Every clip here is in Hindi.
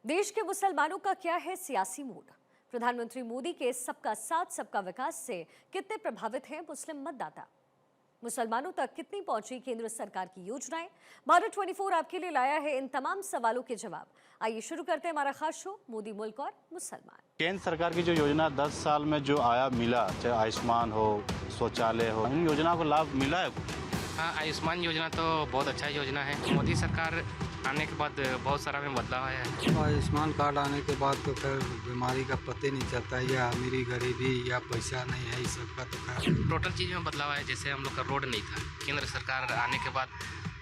देश के मुसलमानों का क्या है सियासी मूड? प्रधानमंत्री मोदी के सबका साथ सबका विकास से कितने प्रभावित हैं मुस्लिम मतदाता? मुसलमानों तक कितनी पहुंची केंद्र सरकार की योजनाएं? भारत 24 आपके लिए लाया है इन तमाम सवालों के जवाब। आइए शुरू करते हैं हमारा खास शो मोदी मुल्क और मुसलमान। केंद्र सरकार की जो योजना 10 साल में जो आया मिला, चाहे आयुष्मान हो, शौचालय हो, इन योजना को लाभ मिला है? हाँ, आयुष्मान योजना तो बहुत अच्छा योजना है। मोदी सरकार आने के बाद बहुत सारा में बदलाव आया है। आयुष्मान कार्ड आने के बाद तो खैर बीमारी का पता नहीं चलता, या अमीरी गरीबी या पैसा नहीं है, इस सब का तो खैर टोटल चीज़ में बदलाव आया। जैसे हम लोग का रोड नहीं था, केंद्र सरकार आने के बाद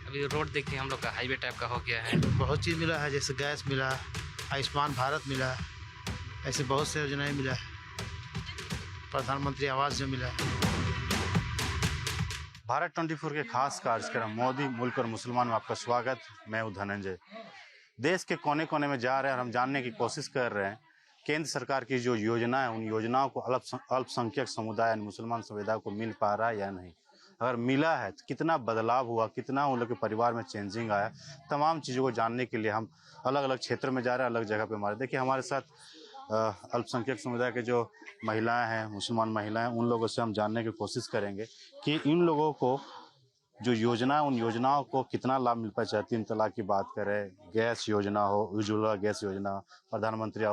अभी रोड देखिए हम लोग का हाईवे टाइप का हो गया है। बहुत चीज़ मिला है, जैसे गैस मिला, आयुष्मान भारत मिला, ऐसे बहुत से योजनाएं मिला है। प्रधानमंत्री आवास जो मिला है। भारत 24 के खास कार्यक्रम मोदी मुल्क और मुसलमान में आपका स्वागत। मैं हूं धनंजय। देश के कोने कोने में जा रहे हैं और हम जानने की कोशिश कर रहे हैं केंद्र सरकार की जो योजना है, उन योजनाओं को अल्पसंख्यक समुदाय मुसलमान समुदाय को मिल पा रहा है या नहीं। अगर मिला है तो कितना बदलाव हुआ, कितना उन लोग के परिवार में चेंजिंग आया। तमाम चीज़ों को जानने के लिए हम अलग अलग क्षेत्र में जा रहे हैं, अलग जगह पे हमारे देखिए हमारे साथ अल्पसंख्यक समुदाय के जो महिलाएं हैं, मुसलमान महिलाएं, उन लोगों से हम जानने की कोशिश करेंगे कि इन लोगों को जो योजना, उन योजनाओं को कितना लाभ मिल पाए। चाहे 3 तलाक की बात करें, गैस योजना हो, उज्ज्वला गैस योजना, प्रधानमंत्री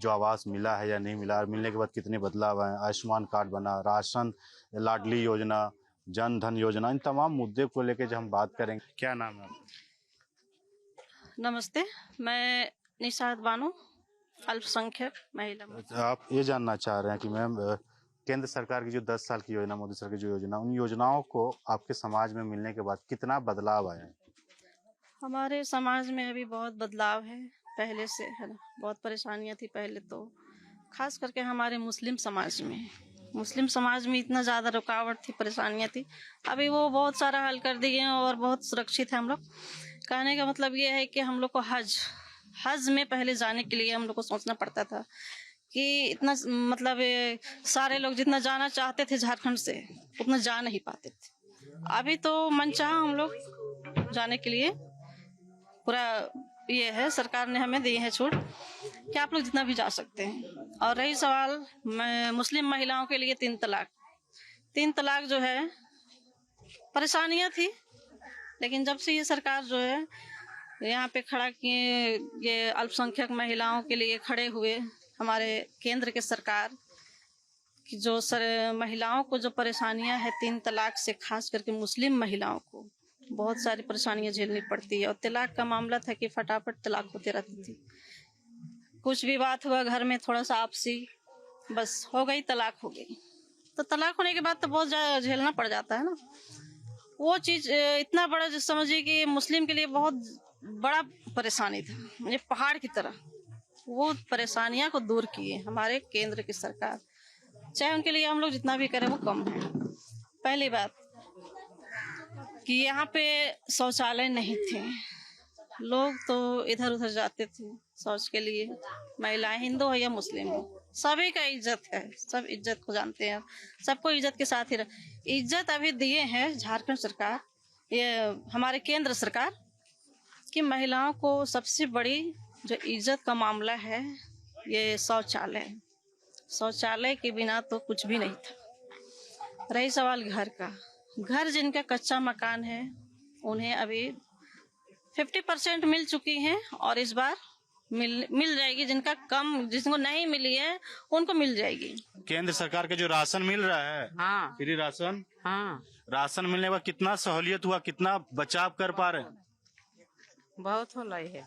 जो आवास मिला है या नहीं मिला, और मिलने के बाद कितने बदलाव आए, आयुष्मान कार्ड बना, राशन, लाडली योजना, जन धन योजना, इन तमाम मुद्दे को लेकर जब हम बात करेंगे। क्या नाम है? नमस्ते, मैं निशाद बानो, अल्पसंख्यक महिला। आप ये जानना चाह रहे हैं कि मैम केंद्र सरकार की जो 10 साल की योजना, मोदी सरकार की जो योजना, उन योजनाओं को आपके समाज में मिलने के बाद कितना बदलाव आया है? हमारे समाज में अभी बहुत बदलाव है पहले से, है ना। बहुत परेशानियां थी पहले तो, खास करके हमारे मुस्लिम समाज में इतना ज़्यादा रुकावट थी, परेशानियां थी। अभी वो बहुत सारा हल कर दिए हैं और बहुत सुरक्षित है हम लोग। कहने का मतलब ये है कि हम लोग को हज में पहले जाने के लिए हम लोग को सोचना पड़ता था कि इतना, मतलब सारे लोग जितना जाना चाहते थे झारखंड से, उतना जा नहीं पाते थे। अभी तो मनचाहा हम लोग जाने के लिए पूरा ये है, सरकार ने हमें दी है छूट कि आप लोग जितना भी जा सकते हैं। और रही सवाल मुस्लिम महिलाओं के लिए 3 तलाक जो है, परेशानियां थी, लेकिन जब से ये सरकार जो है यहाँ पे खड़ा किए, ये अल्पसंख्यक महिलाओं के लिए खड़े हुए, हमारे केंद्र के सरकार की जो महिलाओं को जो परेशानियां है 3 तलाक से, खास करके मुस्लिम महिलाओं को बहुत सारी परेशानियां झेलनी पड़ती है। और तलाक का मामला था कि फटाफट तलाक होते रहती थी। कुछ भी बात हुआ घर में, थोड़ा सा आपसी, बस हो गई, तलाक हो गई। तो तलाक होने के बाद तो बहुत ज़्यादा झेलना पड़ जाता है ना। वो चीज़ इतना बड़ा, जो समझिए कि मुस्लिम के लिए बहुत बड़ा परेशानी था, मुझे पहाड़ की तरह। वो परेशानियां को दूर किए हमारे केंद्र की सरकार। चाहे उनके लिए हम लोग जितना भी करें वो कम है। पहली बात कि यहाँ पे शौचालय नहीं थे, लोग तो इधर उधर जाते थे शौच के लिए। महिलाएं, हिंदू हो या मुस्लिम हो, सभी का इज्जत है, सब इज्जत को जानते हैं, सबको इज्जत के साथ ही इज्जत अभी दिए हैं झारखंड सरकार, ये हमारे केंद्र सरकार, कि महिलाओं को सबसे बड़ी जो इज्जत का मामला है ये शौचालय के बिना तो कुछ भी नहीं था। रही सवाल घर का, घर जिनका कच्चा मकान है उन्हें अभी 50% मिल चुकी हैं, और इस बार मिल जाएगी। जिनका कम, जिसको नहीं मिली है उनको मिल जाएगी। केंद्र सरकार के जो राशन मिल रहा है, हाँ, फ्री राशन, हाँ, राशन मिलने का कितना सहूलियत हुआ, कितना बचाव कर पा रहे हैं? बहुत हो रही है।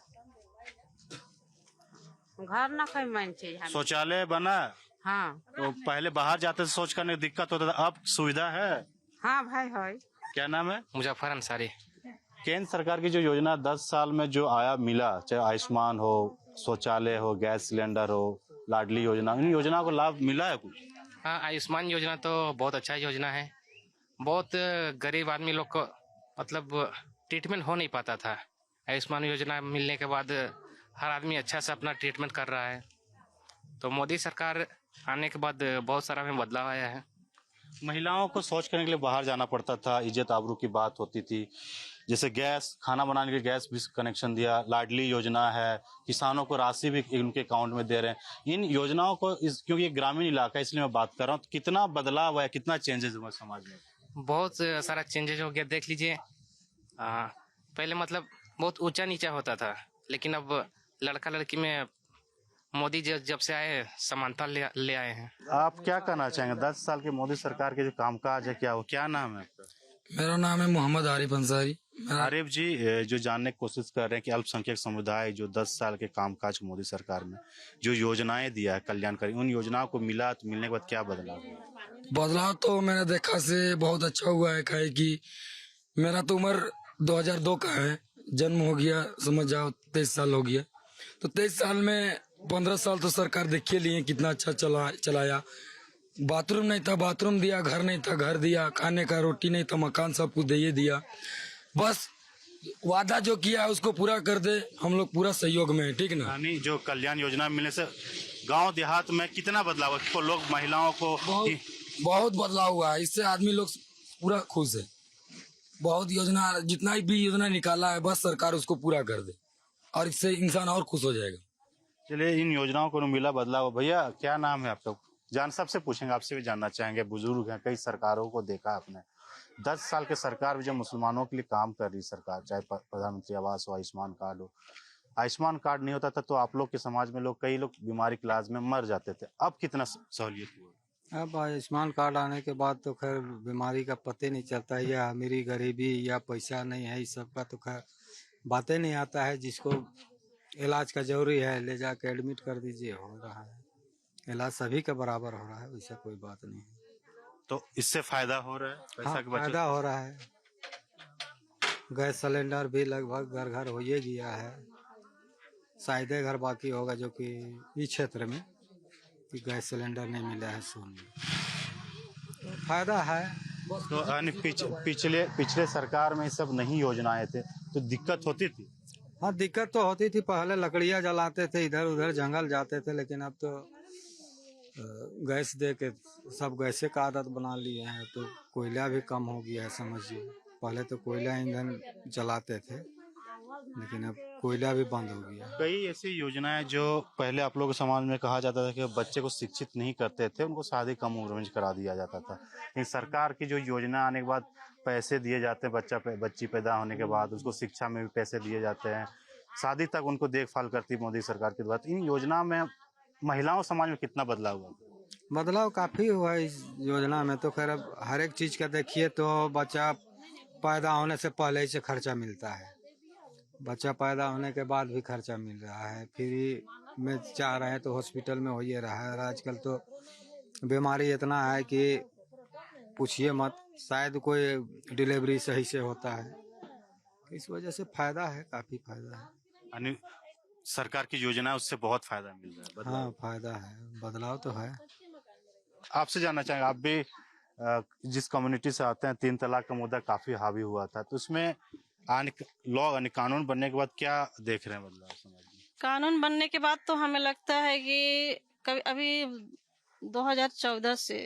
घर ना कोई मान चीज। शौचालय बना, हाँ, तो पहले बाहर जाते थे, शौच करने में दिक्कत होता था, अब सुविधा है। हाँ भाई है। क्या नाम है? मुजफ्फर अंसारी। केंद्र सरकार की जो योजना 10 साल में जो आया मिला, चाहे आयुष्मान हो, शौचालय हो, गैस सिलेंडर हो, लाडली योजना, इन योजनाओं को लाभ मिला है कुछ? हाँ, आयुष्मान योजना तो बहुत अच्छा योजना है। बहुत गरीब आदमी लोग को मतलब ट्रीटमेंट हो नहीं पाता था। आयुष्मान योजना मिलने के बाद हर आदमी अच्छा से अपना ट्रीटमेंट कर रहा है। तो मोदी सरकार आने के बाद बहुत सारा में बदलाव आया है। महिलाओं को शौच करने के लिए बाहर जाना पड़ता था, इज्जत आबरू की बात होती थी। जैसे गैस, खाना बनाने के लिए गैस भी कनेक्शन दिया, लाडली योजना है, किसानों को राशि भी उनके अकाउंट में दे रहे हैं। इन योजनाओं को क्योंकि ये ग्रामीण इलाका है इसलिए मैं बात कर रहा हूँ, तो कितना बदलाव है, कितना चेंजेस हुआ समाज में? बहुत सारा चेंजेस हो गया। देख लीजिए, पहले मतलब बहुत ऊंचा नीचा होता था, लेकिन अब लड़का लड़की में मोदी जब से आए समानता ले आए हैं। आप क्या कहना चाहेंगे 10 साल के मोदी सरकार के जो कामकाज है, क्या नाम है आपका? मेरा नाम है मोहम्मद आरिफ अंसारी। आरिफ जी, जो जानने की कोशिश कर रहे हैं कि अल्पसंख्यक समुदाय जो 10 साल के कामकाज मोदी सरकार में जो योजनाएं दिया है कल्याणकारी, उन योजनाओं को मिला तो मिलने के बाद क्या बदलाव हुआ? बदलाव तो मैंने देखा से बहुत अच्छा हुआ है। काहे कि मेरा तो उम्र 2002 का है, जन्म हो गया समझ जाओ 23 साल हो गया। तो 23 साल में 15 साल तो सरकार देखिए लिए कितना अच्छा चलाया। बाथरूम नहीं था, बाथरूम दिया, घर नहीं था, घर दिया, खाने का रोटी नहीं था, मकान सब कुछ दे दिया। बस वादा जो किया है उसको पूरा कर दे, हम लोग पूरा सहयोग में है, ठीक ना। यानी जो कल्याण योजना मिलने से गांव देहात में कितना बदलाव है? तो लोग महिलाओं को बहुत बदलाव हुआ है, इससे आदमी लोग पूरा खुश है। बहुत योजना, जितना भी योजना निकाला है बस सरकार उसको पूरा कर दे और इससे इंसान और खुश हो जाएगा। चलिए, इन योजनाओं को मिला बदलाव। भैया क्या नाम है आपका? सबसे पूछेंगे, आपसे भी जानना चाहेंगे। बुजुर्ग हैं, कई सरकारों को देखा आपने। 10 साल के सरकार भी जो मुसलमानों के लिए काम कर रही सरकार, चाहे प्रधानमंत्री आवास हो, आयुष्मान कार्ड हो। आयुष्मान कार्ड नहीं होता था तो आप लोग के समाज में कई लोग बीमारी के इलाज में मर जाते थे। अब कितना सहूलियत हुआ? अब आयुष्मान कार्ड आने के बाद तो खैर बीमारी का पता नहीं चलता है, या अमीरी गरीबी या पैसा नहीं है, इस सब का तो खैर बातें नहीं आता है। जिसको इलाज का जरूरी है ले जाके एडमिट कर दीजिए, हो रहा है इलाज, सभी का बराबर हो रहा है, वैसा कोई बात नहीं है। तो इससे फायदा हो रहा है, पैसा हाँ, की बचत फायदा हो रहा है। गैस सिलेंडर भी लगभग घर घर हो ही गया है, शायद घर बाकी होगा जो कि इस क्षेत्र में कि गैस सिलेंडर नहीं मिला है सोन में, तो फायदा है। तो यानी पिछले सरकार में सब नहीं योजनाएं थे तो दिक्कत होती थी। हाँ, दिक्कत तो होती थी। पहले लकड़ियाँ जलाते थे, इधर उधर जंगल जाते थे, लेकिन अब तो गैस दे के सब गैसे का आदत बना लिए हैं, तो कोयला भी कम हो गया है समझिए। पहले तो कोयला ईंधन जलाते थे, लेकिन अब कोयला भी बंद हो गया। कई ऐसी योजनाएं जो पहले आप लोगों के समाज में कहा जाता था कि बच्चे को शिक्षित नहीं करते थे, उनको शादी कम उम्र में करा दिया जाता था। लेकिन सरकार की जो योजना आने के बाद पैसे दिए जाते हैं, बच्ची पैदा होने के बाद उसको शिक्षा में भी पैसे दिए जाते हैं, शादी तक उनको देखभाल करती मोदी सरकार के द्वारा। इन योजना में महिलाओं समाज में कितना बदलाव हुआ? बदलाव काफी हुआ है इस योजना में। तो खैर अब हर एक चीज का देखिए तो बच्चा पैदा होने से पहले ही से खर्चा मिलता है, बच्चा पैदा होने के बाद भी खर्चा मिल रहा है, फ्री में चाह रहे हैं तो हॉस्पिटल में हो ही रहा है। और आजकल तो बीमारी इतना है कि पूछिए मत, शायद कोई डिलीवरी सही से होता है, इस वजह से फायदा है, काफी फायदा है। यानी सरकार की योजना है उससे बहुत फायदा मिल रहा है, बदलाव। हाँ, फायदा है, बदलाव तो है। आपसे जानना चाहेंगे, आप भी जिस कम्युनिटी से आते हैं, 3 तलाक का मुद्दा काफी हावी हुआ था, तो उसमें कानून बनने के बाद क्या देख रहे हैं बदलाव समाज में? कानून बनने के बाद तो हमें लगता है कि कभी अभी 2014 से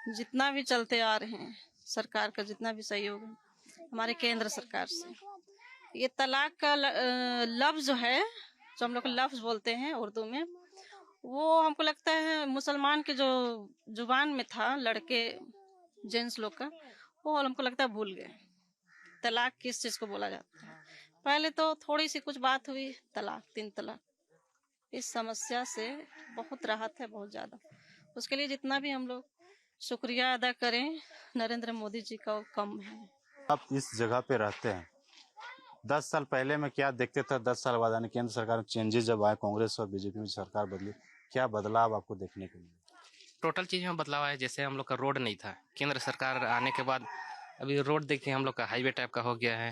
जितना भी चलते आ रहे हैं, सरकार का जितना भी सहयोग है हमारे केंद्र सरकार से, ये तलाक का लफ्ज जो है, जो हम लोग लफ्ज बोलते हैं उर्दू में, वो हमको लगता है मुसलमान के जो जुबान में था, लड़के जेंट्स लोग का, वो हमको लगता है भूल गए। तलाक किस चीज़ को बोला जाता है? पहले तो थोड़ी सी कुछ बात हुई, तलाक, 3 तलाक। इस समस्या से बहुत राहत है, बहुत ज़्यादा। उसके लिए जितना भी हम लोग शुक्रिया अदा करें नरेंद्र मोदी जी का, वो कम है। आप इस जगह पे रहते हैं, 10 साल पहले में क्या देखते थे? 10 साल बाद यानी केंद्र सरकार में चेंजेस जब आए, कांग्रेस और बीजेपी में सरकार बदली, क्या बदलाव आपको देखने को मिला? टोटल चीज में बदलाव है। जैसे हम लोग का रोड नहीं था, केंद्र सरकार आने के बाद अभी रोड देखिए, हम लोग का हाईवे टाइप का हो गया है।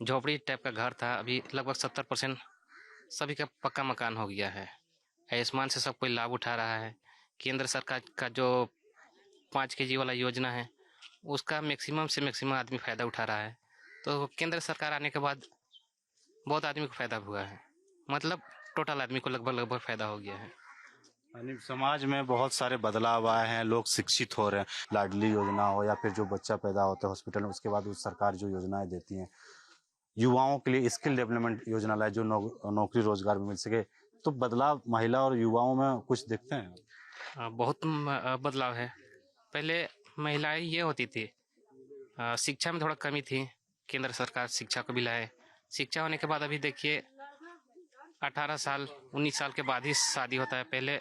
झोपड़ी टाइप का घर था, अभी लगभग 70% सभी का पक्का मकान हो गया है। आयुष्मान से सब कोई लाभ उठा रहा है। केंद्र सरकार का जो 5 kg वाला योजना है, उसका मैक्सिमम से मैक्सिमम आदमी फ़ायदा उठा रहा है। तो केंद्र सरकार आने के बाद बहुत आदमी को फ़ायदा हुआ है, मतलब टोटल आदमी को लगभग फ़ायदा हो गया है। यानी समाज में बहुत सारे बदलाव आए हैं, लोग शिक्षित हो रहे हैं। लाडली योजना हो या फिर जो बच्चा पैदा होता है हॉस्पिटल में, उसके बाद उस सरकार जो योजनाएं देती हैं, युवाओं के लिए स्किल डेवलपमेंट योजना लाए जो नौकरी रोजगार में मिल सके, तो बदलाव महिला और युवाओं में कुछ दिखते हैं? बहुत बदलाव है। पहले महिलाएं ये होती थी, शिक्षा में थोड़ा कमी थी। केंद्र सरकार शिक्षा को भी लाए। शिक्षा होने के बाद अभी देखिए 18 साल 19 साल के बाद ही शादी होता है। पहले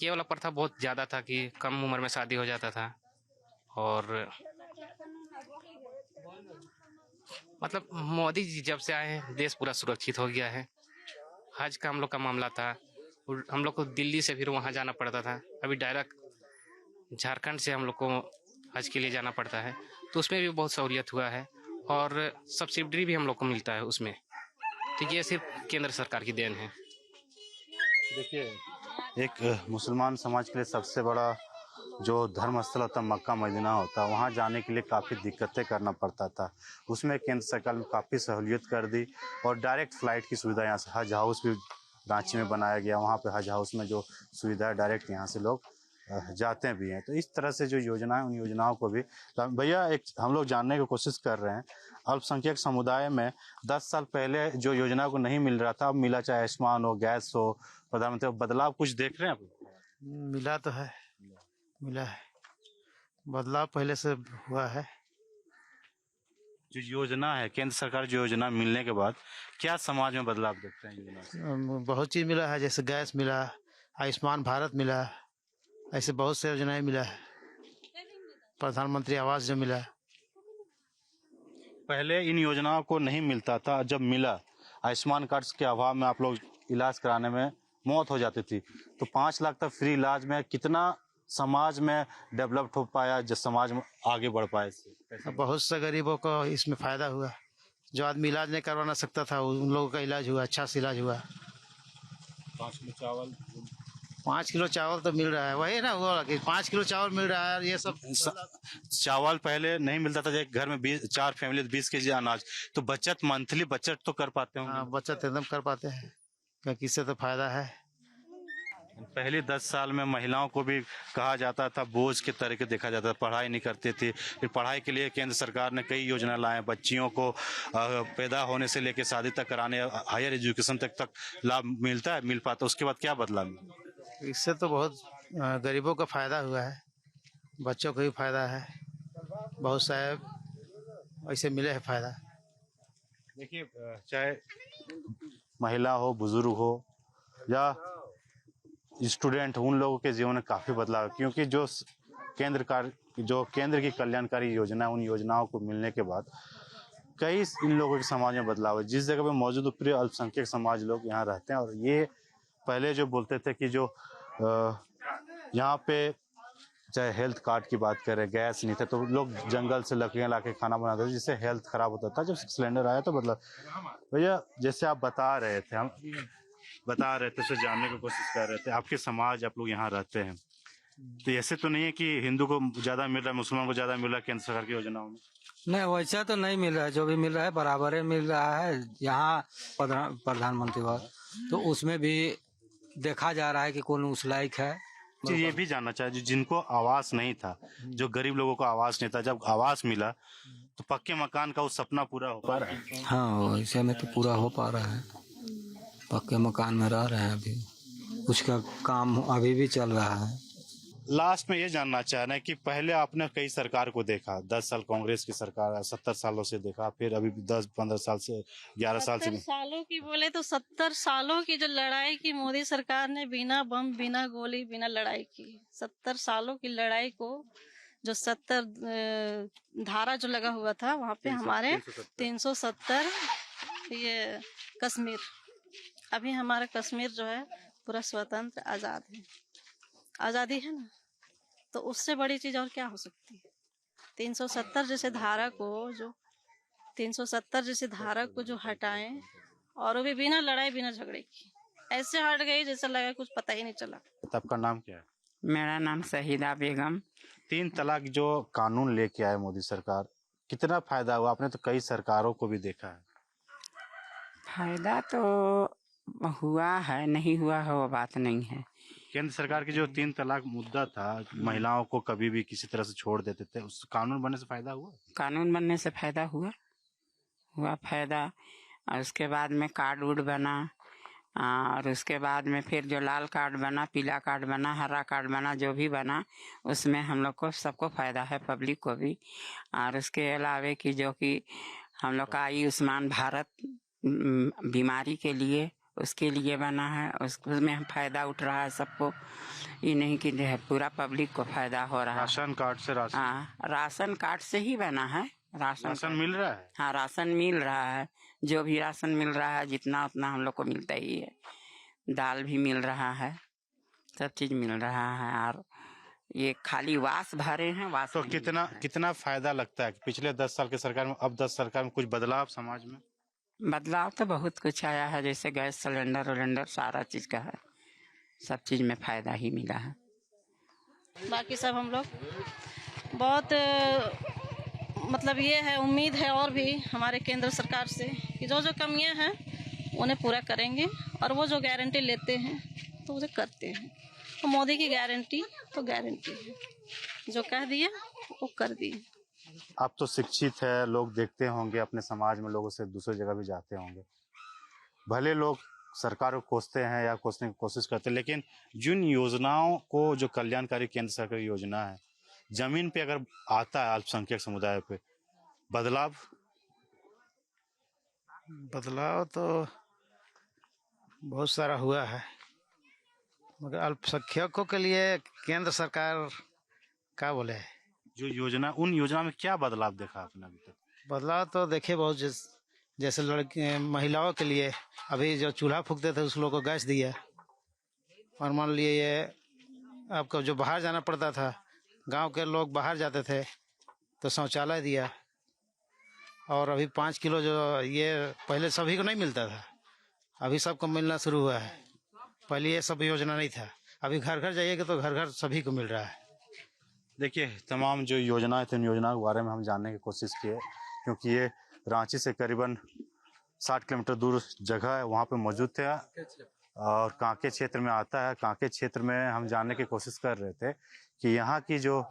ये वाला प्रथा बहुत ज़्यादा था कि कम उम्र में शादी हो जाता था। और मतलब मोदी जी जब से आए हैं देश पूरा सुरक्षित हो गया है। हज का हम लोग का मामला था, और हम लोग को दिल्ली से फिर वहाँ जाना पड़ता था। अभी डायरेक्ट झारखंड से हम लोग को हज के लिए जाना पड़ता है, तो उसमें भी बहुत सहूलियत हुआ है। और सब्सिडी भी हम लोग को मिलता है उसमें। तो ये सिर्फ केंद्र सरकार की देन है। देखिए, एक मुसलमान समाज के लिए सबसे बड़ा जो धर्म स्थल होता है मक्का मदीना होता है, वहाँ जाने के लिए काफ़ी दिक्कतें करना पड़ता था। उसमें केंद्र सरकार ने काफ़ी सहूलियत कर दी और डायरेक्ट फ़्लाइट की सुविधा यहाँ से हज हाउस भी रांची में बनाया गया। वहाँ पे हज हाउस में जो सुविधा है डायरेक्ट यहाँ से लोग जाते भी हैं। तो इस तरह से जो योजना है उन योजनाओं को भी भैया एक हम लोग जानने की कोशिश कर रहे हैं। अल्पसंख्यक समुदाय में 10 साल पहले जो योजना को नहीं मिल रहा था, अब मिला, चाहे आयुष्मान हो, गैस हो, प्रधानमंत्री, बदलाव कुछ देख रहे हैं आप? मिला तो है, मिला है, बदलाव पहले से हुआ है। जो योजना है केंद्र सरकार जो योजना मिलने के बाद क्या समाज में बदलाव देखते हैं योजना से? बहुत चीज़ मिला है, जैसे गैस मिला, आयुष्मान भारत मिला, ऐसे बहुत से योजनाएं मिला है। प्रधानमंत्री आवास जो मिला। पहले इन योजनाओं को नहीं मिलता था, जब मिला आयुष्मान कार्ड के अभाव में आप लोग इलाज कराने में मौत हो जाती थी, तो 5 लाख तक फ्री इलाज में कितना समाज में डेवलप्ड हो पाया, जो समाज में आगे बढ़ पाए इससे? बहुत से गरीबों को इसमें फायदा हुआ। जो आदमी इलाज नहीं करवाना सकता था उन लोगों का इलाज हुआ, अच्छा से इलाज हुआ। 5 किलो चावल तो मिल रहा है, वही ना हुआ कि 5 किलो चावल मिल रहा है। ये सब चावल पहले नहीं मिलता था, एक घर में 4 फैमिली 20 केजी अनाज, तो बचत मंथली बचत तो कर पाते हाँ, होंगे। बचत एकदम कर पाते हैं, क्योंकि इससे तो फायदा है। पहले 10 साल में महिलाओं को भी कहा जाता था, बोझ के तरीके देखा जाता था, पढ़ाई नहीं करती थी। फिर पढ़ाई के लिए केंद्र सरकार ने कई योजना लाए, बच्चियों को पैदा होने से लेकर शादी तक कराने, हायर एजुकेशन तक लाभ मिलता है, मिल पाता। उसके बाद क्या बदला? इससे तो बहुत गरीबों का फायदा हुआ है, बच्चों को भी फायदा है, बहुत सारे ऐसे मिले है फायदा। देखिए, चाहे महिला हो, बुजुर्ग हो या स्टूडेंट, उन लोगों के जीवन में काफ़ी बदलाव, क्योंकि जो केंद्र की कल्याणकारी योजना, उन योजनाओं को मिलने के बाद कई इन लोगों के समाज में बदलाव है। जिस जगह पे मौजूद प्रिय अल्पसंख्यक समाज लोग यहाँ रहते हैं, और ये पहले जो बोलते थे कि जो यहाँ पे चाहे हेल्थ कार्ड की बात करें, गैस नहीं था तो लोग जंगल से लकड़ियाँ ला के खाना बनाते थे, जिससे हेल्थ खराब होता था। जब सिलेंडर आया तो बदला। भैया, जैसे आप बता रहे थे, हम बता रहे थे, तो जानने की कोशिश कर रहे थे, आपके समाज, आप लोग यहाँ रहते हैं, तो ऐसे तो नहीं है कि हिंदू को ज्यादा मिल रहा है, मुसलमान को ज्यादा मिल रहा है केंद्र सरकार की योजनाओं में? नहीं, वैसा तो नहीं मिल रहा है, जो भी मिल रहा है बराबर ही मिल रहा है। यहाँ प्रधानमंत्री वाला तो उसमें भी देखा जा रहा है कि कौन उस लायक है। जी, ये भी जानना चाहिए, जिनको आवास नहीं था, जो गरीब लोगों को आवास नहीं था, जब आवास मिला तो पक्के मकान का वो सपना पूरा हो पा रहा है? हाँ, वैसे में तो पूरा हो पा रहा है, पक्के मकान में रह रहे हैं। अभी कुछ का काम अभी भी चल रहा है। लास्ट में ये जानना चाह रहे हैं कि पहले आपने कई सरकार को देखा, 10 साल कांग्रेस की सरकार, 70 सालों से देखा, फिर अभी 10-15 साल से 11 साल से 70 सालों की बोले तो 70 सालों की जो लड़ाई की मोदी सरकार ने, बिना बम, बिना गोली, बिना लड़ाई की, 70 सालों की लड़ाई को, जो 70 धारा जो लगा हुआ था वहाँ पे हमारे 370 ये कश्मीर, अभी हमारा कश्मीर जो है पूरा स्वतंत्र आजाद है, आजादी है ना, तो उससे बड़ी चीज और क्या हो सकती है। 370 जैसे धारा को जो 370 जैसे धारा को जो हटाएं, और वो भी बिना लड़ाई बिना झगड़े की, ऐसे हट गई जैसे लगा कुछ पता ही नहीं चला। आपका नाम क्या है? मेरा नाम शहीदा बेगम। 3 तलाक जो कानून लेके आए मोदी सरकार, कितना फायदा हुआ? आपने तो कई सरकारों को भी देखा है। फायदा तो हुआ है, नहीं हुआ है वो बात नहीं है, केंद्र सरकार की जो 3 तलाक मुद्दा था, महिलाओं को कभी भी किसी तरह से छोड़ देते थे, उस कानून बनने से फायदा हुआ? कानून बनने से फायदा हुआ फायदा। और उसके बाद में कार्ड उड बना, और उसके बाद में फिर जो लाल कार्ड बना, पीला कार्ड बना, हरा कार्ड बना, जो भी बना उसमें हम लोग को सबको फायदा है, पब्लिक को भी। और उसके अलावे कि जो कि हम लोग का आयुष्मान भारत बीमारी के लिए, उसके लिए बना है, उसमें हम फायदा उठ रहा है सबको। ये नहीं कि जो है पूरा पब्लिक को फायदा हो रहा है। राशन कार्ड से राशन हाँ, राशन कार्ड से ही बना है। राशन मिल रहा है? हाँ, राशन मिल रहा है। जो भी राशन मिल रहा है जितना उतना हम लोग को मिलता ही है। दाल भी मिल रहा है, सब चीज मिल रहा है। और ये खाली वास भरे हैं, वास तो नहीं मिल रहा है। कितना फायदा लगता है कि पिछले 10 साल के सरकार में, अब 10 सरकार में कुछ बदलाव समाज में? बदलाव तो बहुत कुछ आया है, जैसे गैस सिलेंडर सारा चीज का है, सब चीज में फायदा ही मिला है। बाकी सब हम लोग बहुत मतलब ये है, उम्मीद है और भी हमारे केंद्र सरकार से कि जो जो कमियां हैं उन्हें पूरा करेंगे, और वो जो गारंटी लेते हैं तो उसे करते हैं। तो मोदी की गारंटी तो गारंटी है, जो कह दिया वो कर दिए। आप तो शिक्षित है, लोग देखते होंगे अपने समाज में, लोगों से दूसरी जगह भी जाते होंगे। भले लोग सरकार को कोसते हैं या कोसने की कोशिश करते हैं, लेकिन जिन योजनाओं को, जो कल्याणकारी केंद्र सरकार की योजना है, जमीन पे अगर आता है अल्पसंख्यक समुदाय पे बदलाव तो बहुत सारा हुआ है, मगर अल्पसंख्यकों के लिए केंद्र सरकार क्या बोले, जो योजना, उन योजना में क्या बदलाव देखा आपने अभी तक? बदलाव तो देखे बहुत। जैसे लड़की महिलाओं के लिए अभी जो चूल्हा फूकते थे उस लोग को गैस दिया। और मान लिए ये आपको जो बाहर जाना पड़ता था, गांव के लोग बाहर जाते थे तो शौचालय दिया। और अभी 5 किलो जो ये पहले सभी को नहीं मिलता था, अभी सबको मिलना शुरू हुआ है। पहले ये सब योजना नहीं था, अभी घर घर जाइएगा तो घर घर सभी को मिल रहा है। देखिए, तमाम जो योजनाएं थी, उन योजनाओं के बारे में हम जानने की कोशिश की है, क्योंकि ये रांची से करीबन 60 किलोमीटर दूर जगह है, वहाँ पे मौजूद थे और कांके क्षेत्र में आता है। कांके क्षेत्र में हम जानने की कोशिश कर रहे थे कि यहाँ की जो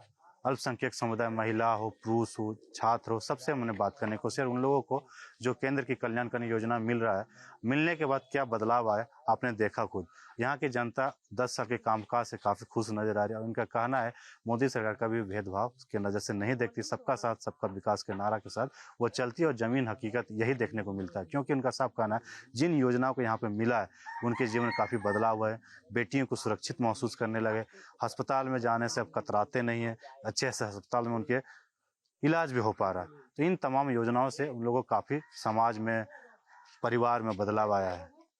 अल्पसंख्यक समुदाय, महिला हो, पुरुष हो, छात्र हो, सबसे हमने बात करने की कोशिश, और उन लोगों को जो केंद्र की कल्याणकारी योजना मिल रहा है, मिलने के बाद क्या बदलाव आया आपने देखा खुद। यहाँ की जनता 10 साल के कामकाज से काफ़ी खुश नजर आ रही है, और उनका कहना है मोदी सरकार कभी भी भेदभाव के नज़र से नहीं देखती, सबका साथ सबका विकास के नारा के साथ वो चलती है, और जमीन हकीकत यही देखने को मिलता है। क्योंकि उनका साफ कहना है जिन योजनाओं को यहाँ पे मिला है उनके जीवन में काफ़ी बदलाव हुआ है। बेटियों को सुरक्षित महसूस करने लगे, अस्पताल में जाने से अब कतराते नहीं है, अच्छे से अस्पताल में उनके इलाज भी हो पा रहा है। तो इन तमाम योजनाओं से उन लोगों को काफ़ी समाज में, परिवार में बदलाव आया है।